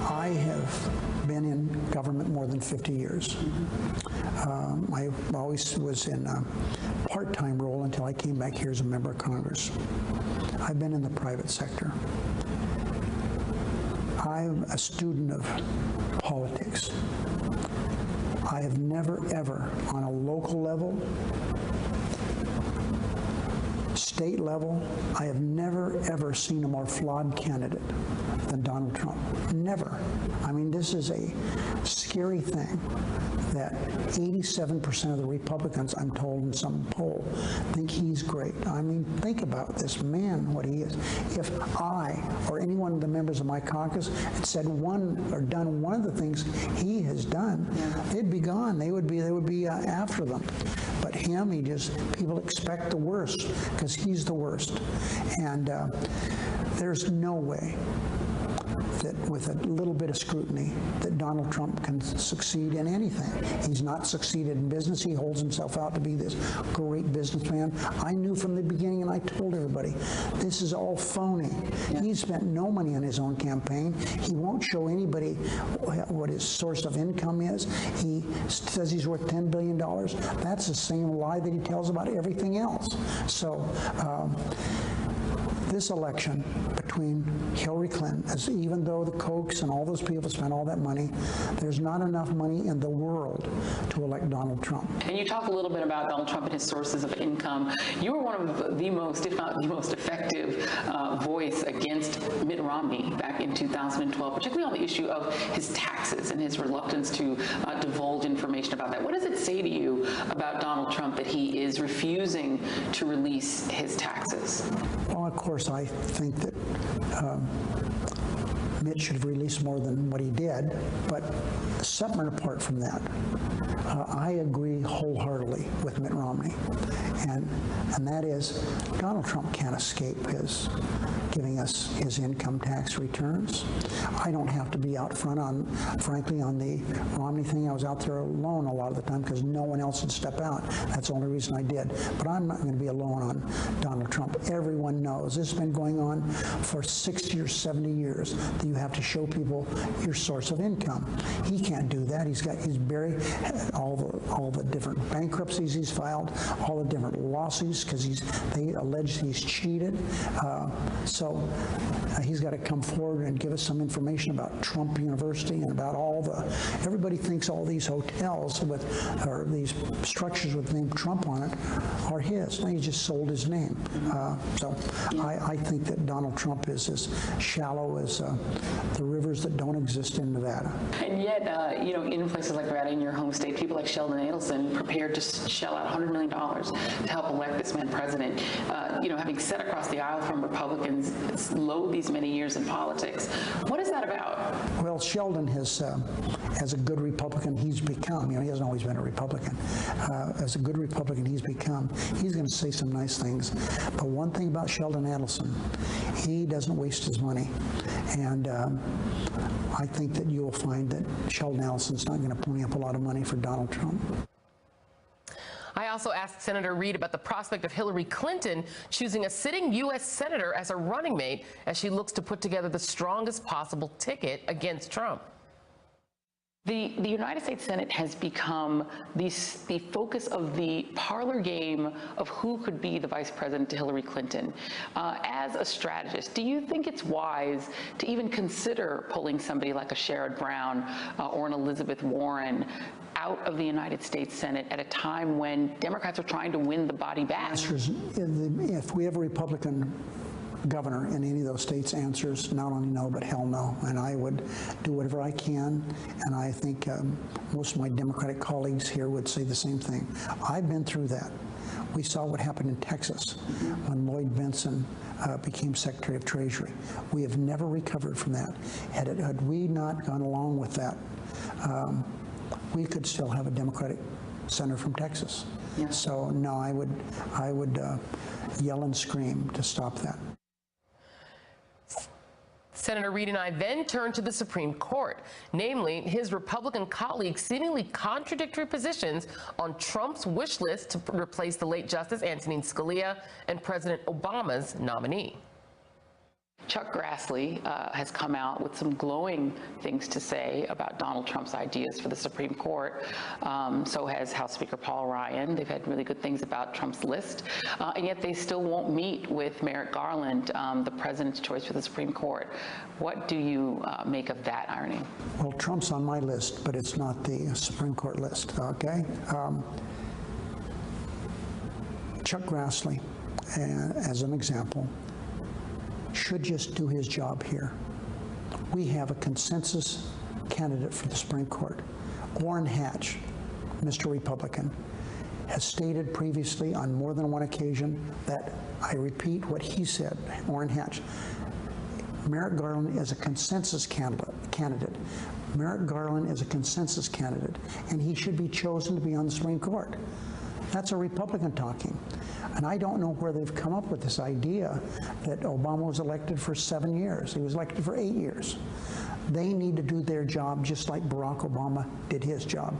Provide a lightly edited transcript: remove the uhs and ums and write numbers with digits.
I have been in government more than 50 years. I always was in a part-time role until I came back here as a member of Congress. I've been in the private sector. I'm a student of politics. I have never, ever, on a local level, state level, I have never, ever seen a more flawed candidate than Donald Trump. Never. I mean, this is a scary thing that 87% of the Republicans, I'm told in some poll, think he's great. I mean, think about this man, what he is. If I or any one of the members of my caucus had said one or done one of the things he has done, they'd be gone. They would be after them. But him, people expect the worst because he's the worst. And there's no way that with a little bit of scrutiny that Donald Trump can succeed in anything. He's not succeeded in business. He holds himself out to be this great businessman. I knew from the beginning, and I told everybody, this is all phony. He spent no money on his own campaign. He won't show anybody what his source of income is. He says he's worth $10 billion. That's the same lie that he tells about everything else. So this election between Hillary Clinton, even though the Kochs and all those people spent all that money, there's not enough money in the world to elect Donald Trump. And you talk a little bit about Donald Trump and his sources of income. You were one of the most, if not the most effective voice against Mitt Romney back in 2012, particularly on the issue of his taxes and his reluctance to divulge information about that. What does it say to you about Donald Trump that he is refusing to release his taxes? Well, of course, I think that Mitt should have released more than what he did, but separate apart from that, I agree wholeheartedly with Mitt Romney, and that is Donald Trump can't escape his giving us his income tax returns. I don't have to be out front on, frankly, on the Romney thing. I was out there alone a lot of the time because no one else would step out. That's the only reason I did. But I'm not going to be alone on Donald Trump. Everyone knows this has been going on for 60 or 70 years that you have to show people your source of income. He can't do that. He's buried all the different bankruptcies he's filed, all the different lawsuits because they allege he's cheated. So he's got to come forward and give us some information about Trump University and about everybody thinks all these hotels or these structures with the name Trump on it are his. Now, he just sold his name. So I think that Donald Trump is as shallow as the rivers that don't exist in Nevada. And yet, in places like Nevada, in your home state, people like Sheldon Adelson prepared to shell out $100 million to help elect this man president. Having sat across the aisle from Republicans, loathe these many years in politics. What is that about? Well, Sheldon has, as a good Republican he's become, he hasn't always been a Republican. As a good Republican he's become, he's going to say some nice things. But one thing about Sheldon Adelson, he doesn't waste his money. And I think that you'll find that Sheldon Adelson's not going to pony up a lot of money for Donald Trump. I also asked Senator Reid about the prospect of Hillary Clinton choosing a sitting U.S. senator as a running mate as she looks to put together the strongest possible ticket against Trump. The United States Senate has become the focus of the parlor game of who could be the vice president to Hillary Clinton. As a strategist, do you think it's wise to even consider pulling somebody like a Sherrod Brown or an Elizabeth Warren out of the United States Senate at a time when Democrats are trying to win the body back? If we have a Republican governor in any of those states, answers not only no, but hell no. And I would do whatever I can, and I think most of my Democratic colleagues here would say the same thing. I've been through that. We saw what happened in Texas when Lloyd Bentsen became Secretary of Treasury. We have never recovered from that. Had we not gone along with that, we could still have a Democratic senator from Texas. Yeah. So no, I would yell and scream to stop that. Senator Reid and I then turned to the Supreme Court, namely his Republican colleagues' seemingly contradictory positions on Trump's wish list to replace the late Justice Antonin Scalia and President Obama's nominee. Chuck Grassley has come out with some glowing things to say about Donald Trump's ideas for the Supreme Court. So has House Speaker Paul Ryan. They've had really good things about Trump's list, and yet they still won't meet with Merrick Garland, the president's choice for the Supreme Court. What do you make of that irony? Well, Trump's on my list, but it's not the Supreme Court list, okay? Chuck Grassley, as an example, should just do his job here. We have a consensus candidate for the Supreme Court. Orrin Hatch, Mr. Republican, has stated previously on more than one occasion that, I repeat what he said, Orrin Hatch, Merrick Garland is a consensus candidate. Merrick Garland is a consensus candidate, and he should be chosen to be on the Supreme Court. That's a Republican talking. And I don't know where they've come up with this idea that Obama was elected for 7 years. He was elected for 8 years. They need to do their job just like Barack Obama did his job.